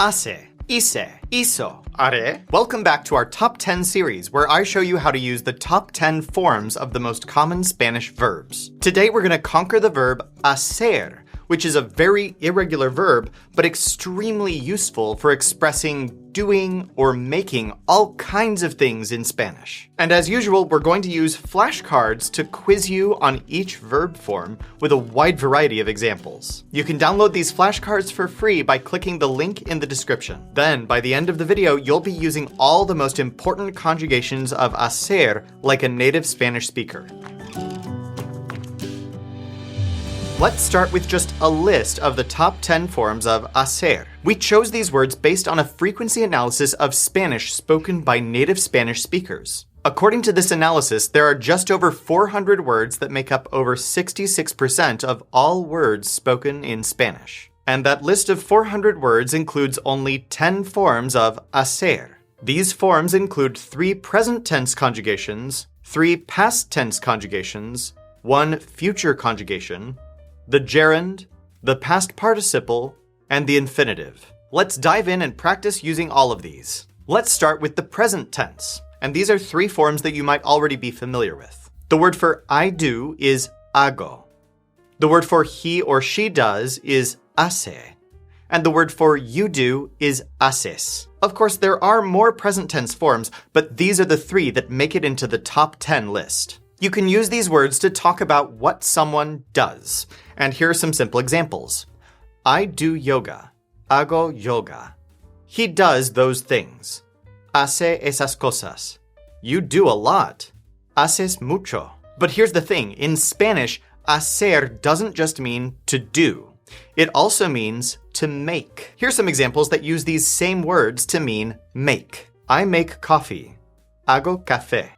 hace, hice, hizo, haré. Welcome back to our Top 10 series, where I show you how to use the top 10 forms of the most common Spanish verbs. Today we're going to conquer the verb hacer, which is a very irregular verb, but extremely useful for expressing doing or making all kinds of things in Spanish. And as usual, we're going to use flashcards to quiz you on each verb form with a wide variety of examples. You can download these flashcards for free by clicking the link in the description. Then, by the end of the video, you'll be using all the most important conjugations of hacer like a native Spanish speaker. Let's start with just a list of the top 10 forms of hacer. We chose these words based on a frequency analysis of Spanish spoken by native Spanish speakers. According to this analysis, there are just over 400 words that make up over 66% of all words spoken in Spanish. And that list of 400 words includes only 10 forms of hacer. These forms include 3 present tense conjugations, 3 past tense conjugations, 1 future conjugation, the gerund, the past participle, and the infinitive. Let's dive in and practice using all of these. Let's start with the present tense, and these are 3 forms that you might already be familiar with. The word for I do is hago. The word for he or she does is hace. And the word for you do is haces. Of course, there are more present tense forms, but these are the 3 that make it into the top 10 list. You can use these words to talk about what someone does. And here are some simple examples. I do yoga. Hago yoga. He does those things. Hace esas cosas. You do a lot. Haces mucho. But here's the thing. In Spanish, hacer doesn't just mean to do. It also means to make. Here's some examples that use these same words to mean make. I make coffee. Hago café.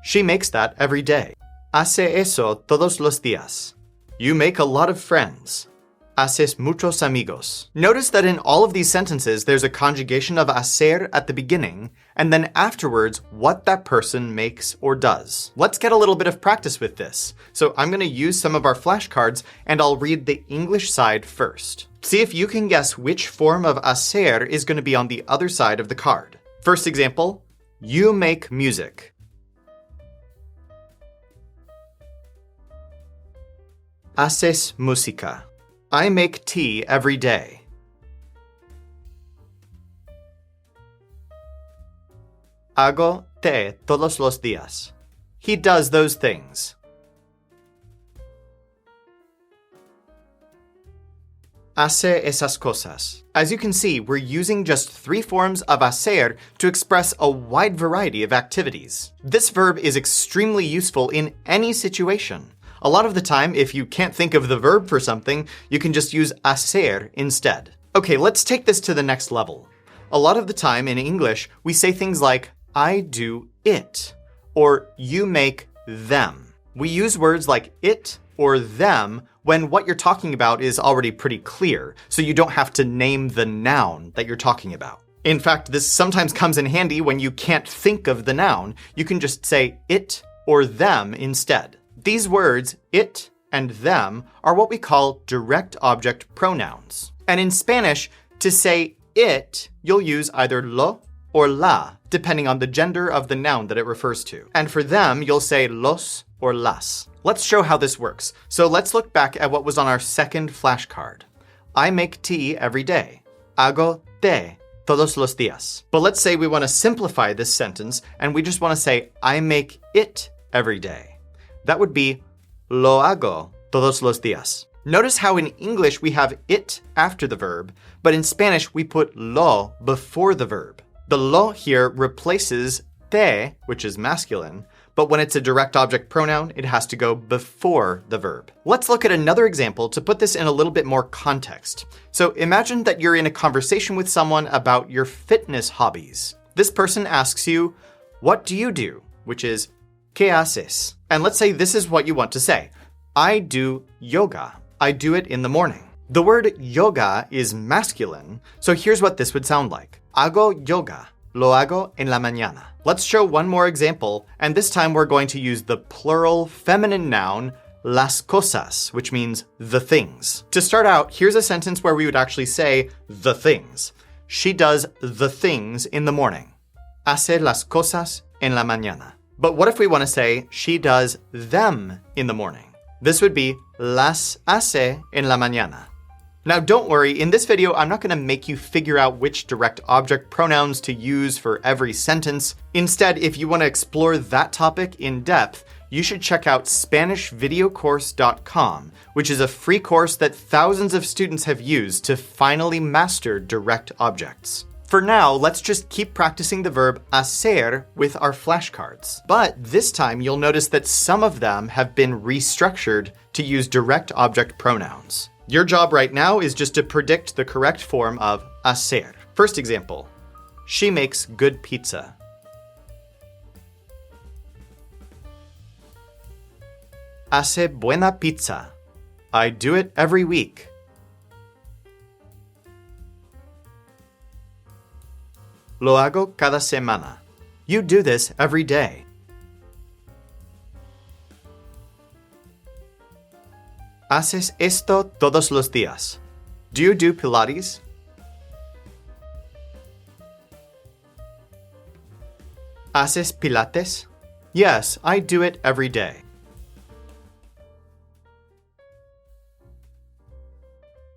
She makes that every day. Hace eso todos los días. You make a lot of friends. Haces muchos amigos. Notice that in all of these sentences, there's a conjugation of hacer at the beginning, and then afterwards, what that person makes or does. Let's get a little bit of practice with this. So I'm going to use some of our flashcards, and I'll read the English side first. See if you can guess which form of hacer is going to be on the other side of the card. First example, you make music. Haces música. I make tea every day. Hago té todos los días. He does those things. Hace esas cosas. As you can see, we're using just 3 forms of hacer to express a wide variety of activities. This verb is extremely useful in any situation. A lot of the time, if you can't think of the verb for something, you can just use hacer instead. Okay, let's take this to the next level. A lot of the time in English, we say things like, I do it, or you make them. We use words like it or them when what you're talking about is already pretty clear, so you don't have to name the noun that you're talking about. In fact, this sometimes comes in handy when you can't think of the noun. You can just say it or them instead. These words, it and them, are what we call direct object pronouns. And in Spanish, to say it, you'll use either lo or la, depending on the gender of the noun that it refers to. And for them, you'll say los or las. Let's show how this works. So let's look back at what was on our second flashcard. I make tea every day. Hago té todos los días. But let's say we want to simplify this sentence, and we just want to say, I make it every day. That would be lo hago todos los días. Notice how in English we have it after the verb, but in Spanish we put lo before the verb. The lo here replaces te, which is masculine, but when it's a direct object pronoun, it has to go before the verb. Let's look at another example to put this in a little bit more context. So imagine that you're in a conversation with someone about your fitness hobbies. This person asks you, what do you do? Which is, ¿qué haces? And let's say this is what you want to say. I do yoga. I do it in the morning. The word yoga is masculine, so here's what this would sound like. Hago yoga. Lo hago en la mañana. Let's show one more example, and this time we're going to use the plural feminine noun las cosas, which means the things. To start out, here's a sentence where we would actually say the things. she does the things in the morning. Hace las cosas en la mañana. But what if we want to say she does them in the morning? This would be las hace en la mañana. Now don't worry, in this video I'm not going to make you figure out which direct object pronouns to use for every sentence. Instead, if you want to explore that topic in depth, you should check out SpanishVideoCourse.com, which is a free course that thousands of students have used to finally master direct objects. For now, let's just keep practicing the verb hacer with our flashcards. But this time you'll notice that some of them have been restructured to use direct object pronouns. Your job right now is just to predict the correct form of hacer. First example, she makes good pizza. Hace buena pizza. I do it every week. Lo hago cada semana. You do this every day. Haces esto todos los días. Do you do Pilates? Haces Pilates? Yes, I do it every day.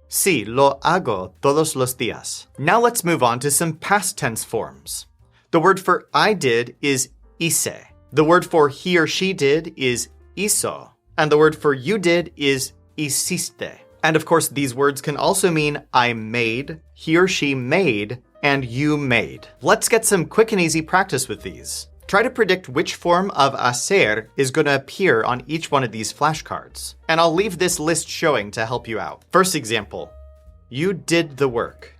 Sí, lo hago todos los días. Now let's move on to some past tense forms. The word for I did is hice. The word for he or she did is hizo. And the word for you did is hiciste. And of course, these words can also mean I made, he or she made, and you made. Let's get some quick and easy practice with these. Try to predict which form of hacer is going to appear on each one of these flashcards. And I'll leave this list showing to help you out. First example, you did the work.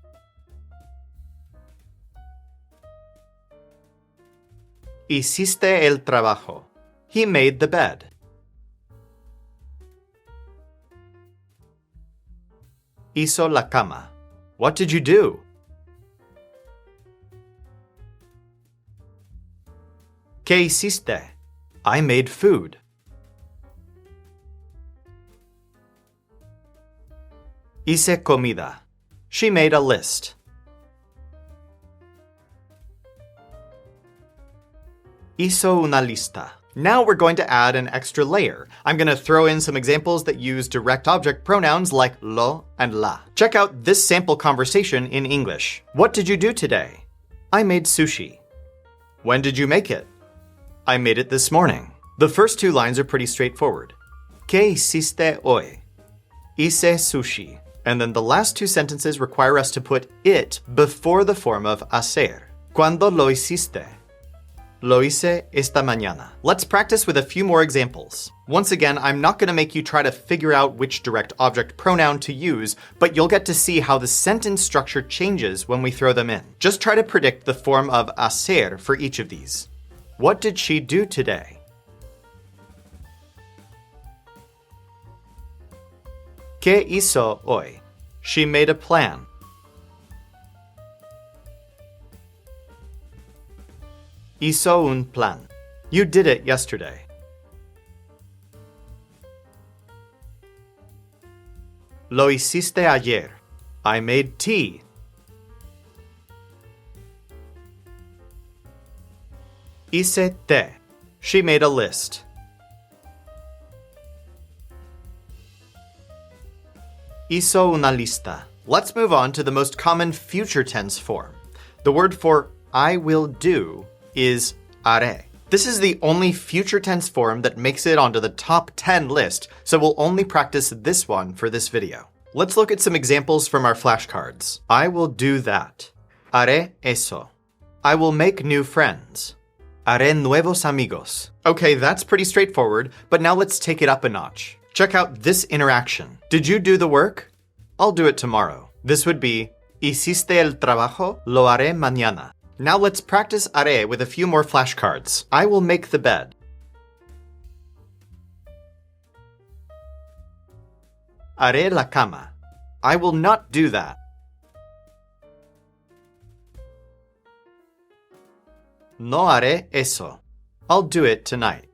Hiciste el trabajo. He made the bed. Hizo la cama. What did you do? ¿Qué hiciste? I made food. Hice comida. She made a list. Hizo una lista. Now we're going to add an extra layer. I'm going to throw in some examples that use direct object pronouns like lo and la. Check out this sample conversation in English. What did you do today? I made sushi. When did you make it? I made it this morning. The first two lines are pretty straightforward. ¿Qué hiciste hoy? Hice sushi. And then the last two sentences require us to put it before the form of hacer. ¿Cuándo lo hiciste? Lo hice esta mañana. Let's practice with a few more examples. Once again, I'm not going to make you try to figure out which direct object pronoun to use, but you'll get to see how the sentence structure changes when we throw them in. Just try to predict the form of hacer for each of these. What did she do today? ¿Qué hizo hoy? She made a plan. Hizo un plan. You did it yesterday. Lo hiciste ayer. I made tea. Hice té. She made a list. Hizo una lista. Let's move on to the most common future tense form. The word for I will do is haré. This is the only future tense form that makes it onto the top 10 list, so we'll only practice this one for this video. Let's look at some examples from our flashcards. I will do that. Haré eso. I will make new friends. Haré nuevos amigos. Okay, that's pretty straightforward, but now let's take it up a notch. Check out this interaction. Did you do the work? I'll do it tomorrow. This would be, hiciste el trabajo, lo haré mañana. Now let's practice haré with a few more flashcards. I will make the bed. Haré la cama. I will not do that. No haré eso. I'll do it tonight.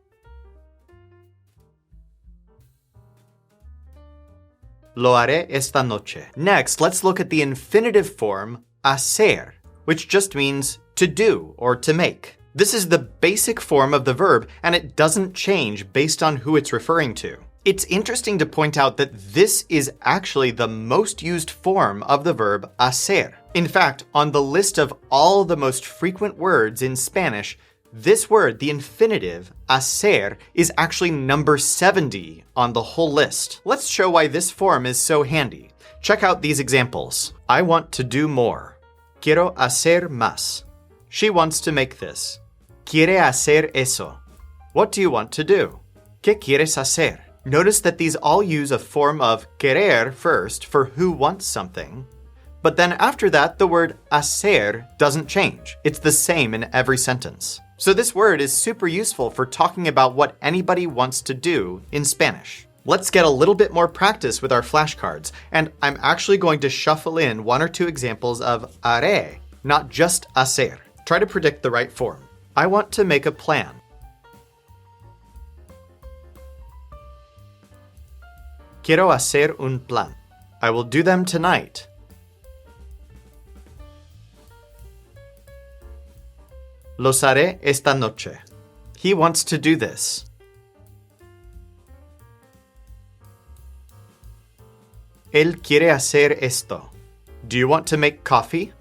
Lo haré esta noche. Next, let's look at the infinitive form hacer, which just means to do or to make. This is the basic form of the verb, and it doesn't change based on who it's referring to. It's interesting to point out that this is actually the most used form of the verb hacer. In fact, on the list of all the most frequent words in Spanish, this word, the infinitive, hacer, is actually number 70 on the whole list. Let's show why this form is so handy. Check out these examples. I want to do more. Quiero hacer más. She wants to make this. Quiere hacer eso. What do you want to do? ¿Qué quieres hacer? Notice that these all use a form of querer first for who wants something. But then after that, the word hacer doesn't change. It's the same in every sentence. So this word is super useful for talking about what anybody wants to do in Spanish. Let's get a little bit more practice with our flashcards, and I'm actually going to shuffle in one or two examples of haré, not just hacer. Try to predict the right form. I want to make a plan. Quiero hacer un plan. I will do them tonight. Los haré esta noche. He wants to do this. Él quiere hacer esto. Do you want to make coffee?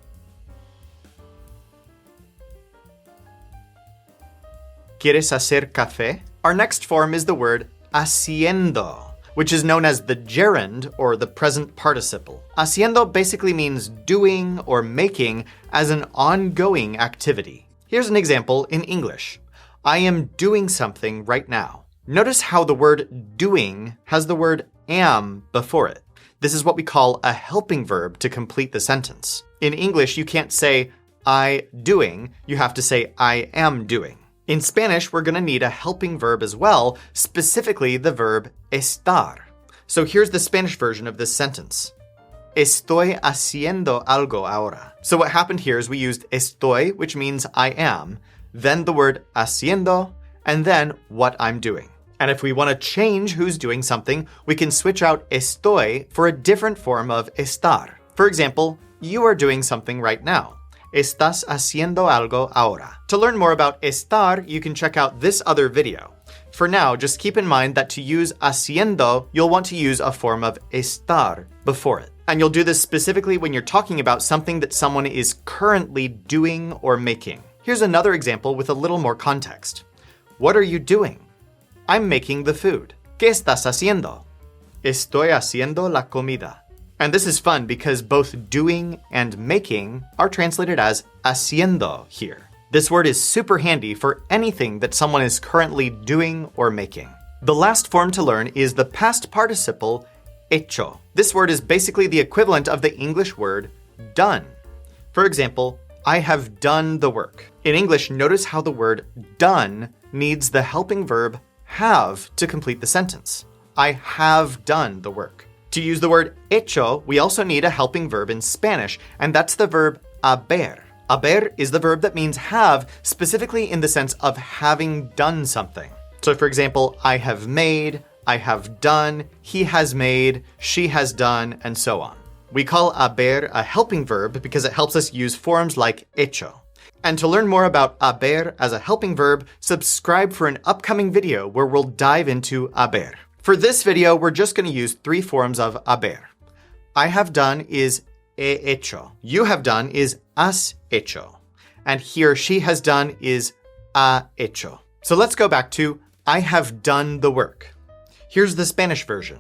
¿Quieres hacer café? Our next form is the word haciendo, which is known as the gerund or the present participle. Haciendo basically means doing or making as an ongoing activity. Here's an example in English. I am doing something right now. Notice how the word doing has the word am before it. This is what we call a helping verb to complete the sentence. In English, you can't say I doing, you have to say I am doing. In Spanish, we're going to need a helping verb as well, specifically the verb estar. So here's the Spanish version of this sentence. Estoy haciendo algo ahora. So what happened here is we used estoy, which means I am, then the word haciendo, and then what I'm doing. And if we want to change who's doing something, we can switch out estoy for a different form of estar. For example, you are doing something right now. Estás haciendo algo ahora. To learn more about estar, you can check out this other video. For now, just keep in mind that to use haciendo, you'll want to use a form of estar before it. And you'll do this specifically when you're talking about something that someone is currently doing or making. Here's another example with a little more context. What are you doing? I'm making the food. ¿Qué estás haciendo? Estoy haciendo la comida. And this is fun because both doing and making are translated as haciendo here. This word is super handy for anything that someone is currently doing or making. The last form to learn is the past participle hecho. This word is basically the equivalent of the English word done. For example, I have done the work. In English, notice how the word done needs the helping verb have to complete the sentence. I have done the work. To use the word hecho, we also need a helping verb in Spanish, and that's the verb haber. Haber is the verb that means have, specifically in the sense of having done something. So for example, I have made, I have done, he has made, she has done, and so on. We call haber a helping verb because it helps us use forms like hecho. And to learn more about haber as a helping verb, subscribe for an upcoming video where we'll dive into haber. For this video, we're just going to use three forms of haber. I have done is he hecho. You have done is has hecho. And he or she has done is ha hecho. So let's go back to I have done the work. Here's the Spanish version.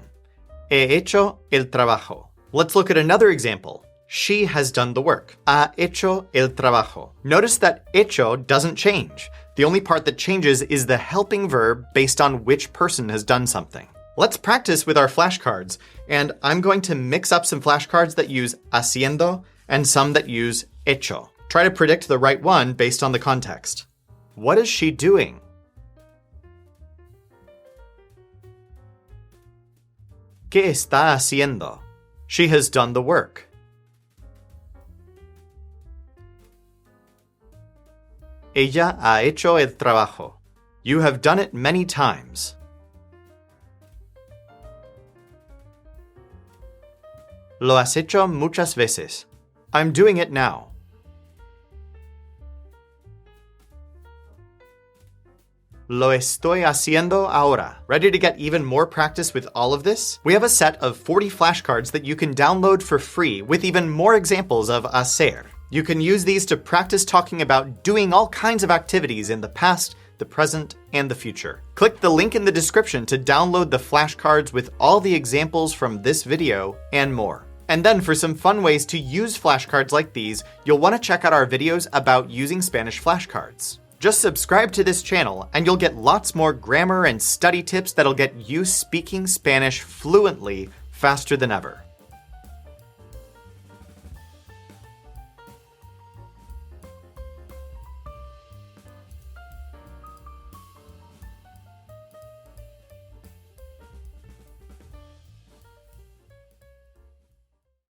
He hecho el trabajo. Let's look at another example. She has done the work. Ha hecho el trabajo. Notice that hecho doesn't change. The only part that changes is the helping verb based on which person has done something. Let's practice with our flashcards, and I'm going to mix up some flashcards that use haciendo and some that use hecho. Try to predict the right one based on the context. What is she doing? ¿Qué está haciendo? She has done the work. Ella ha hecho el trabajo. You have done it many times. Lo has hecho muchas veces. I'm doing it now. Lo estoy haciendo ahora. Ready to get even more practice with all of this? We have a set of 40 flashcards that you can download for free with even more examples of hacer. You can use these to practice talking about doing all kinds of activities in the past, the present, and the future. Click the link in the description to download the flashcards with all the examples from this video and more. And then for some fun ways to use flashcards like these, you'll want to check out our videos about using Spanish flashcards. Just subscribe to this channel and you'll get lots more grammar and study tips that'll get you speaking Spanish fluently faster than ever.